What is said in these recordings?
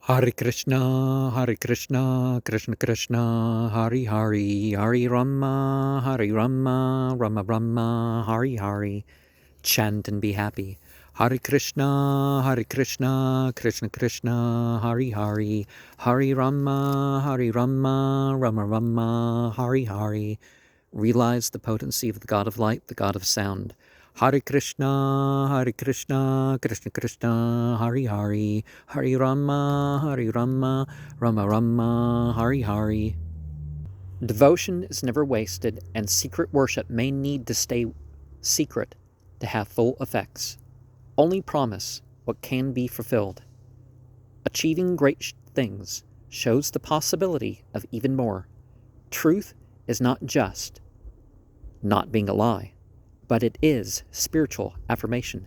Hare Krishna, Krishna Krishna, Hari Hari, Hari Rama, Rama Rama, Hari Hari. Chant and be happy. Hare Krishna, Krishna Krishna, Hari Hari, Hari Rama, Rama Rama, Hari Hari. Realize the potency of the God of Light, the God of Sound. Hare Krishna, Krishna Krishna, Hari Hari, Hari Rama, Rama Rama, Hari Hari. Devotion is never wasted, and secret worship may need to stay secret to have full effects. Only promise what can be fulfilled. Achieving great things shows the possibility of even more. Truth is not just not being a lie, but it is spiritual affirmation.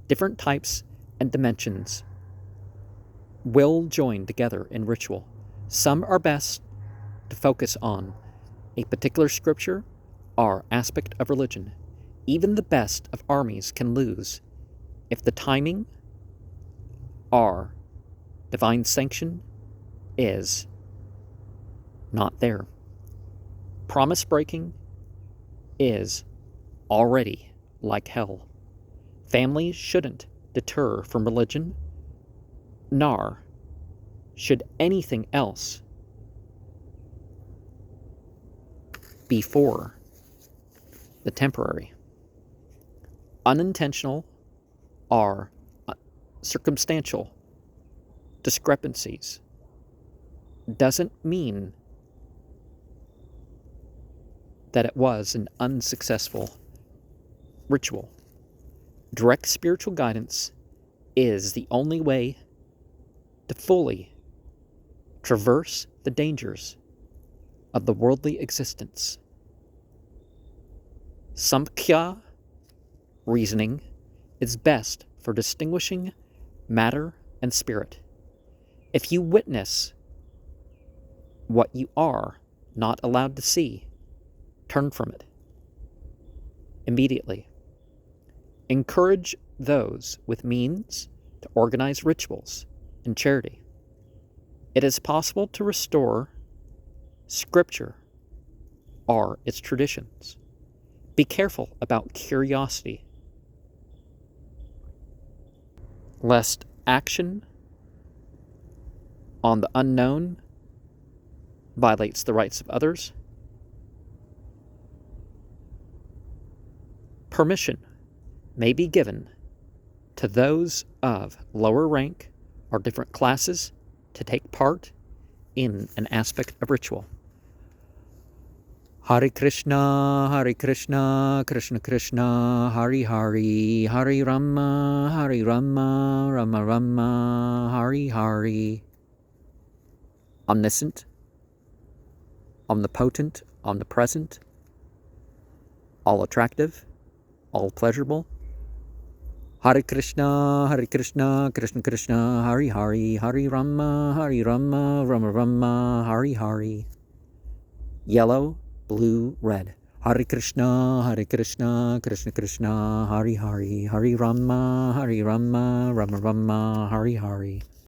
Different types and dimensions will join together in ritual. Some are best to focus on a particular scripture or aspect of religion. Even the best of armies can lose if the timing or divine sanction is not there. Promise breaking is already like hell. Families shouldn't deter from religion, nor should anything else be for the temporary. Unintentional or circumstantial discrepancies doesn't mean that it was an unsuccessful ritual. Direct spiritual guidance is the only way to fully traverse the dangers of the worldly existence. Samkhya reasoning is best for distinguishing matter and spirit. If you witness what you are not allowed to see, turn from it immediately. Encourage those with means to organize rituals and charity. It is possible to restore Scripture or its traditions. Be careful about curiosity, lest action on the unknown violates the rights of others. Permission may be given to those of lower rank or different classes to take part in an aspect of ritual. Hare Krishna, Krishna Krishna, Hari Hari, Hari Rama, Rama Rama, Hari Hari. Omniscient, omnipotent, omnipresent, all attractive, all pleasurable. Hare Krishna, Krishna Krishna, Hari Hari, Hari Rama, Rama Rama, Hari Hari. Yellow, blue, red. Hare Krishna, Krishna Krishna, Hari Hari, Hari Rama, Rama Rama, Hari Hari.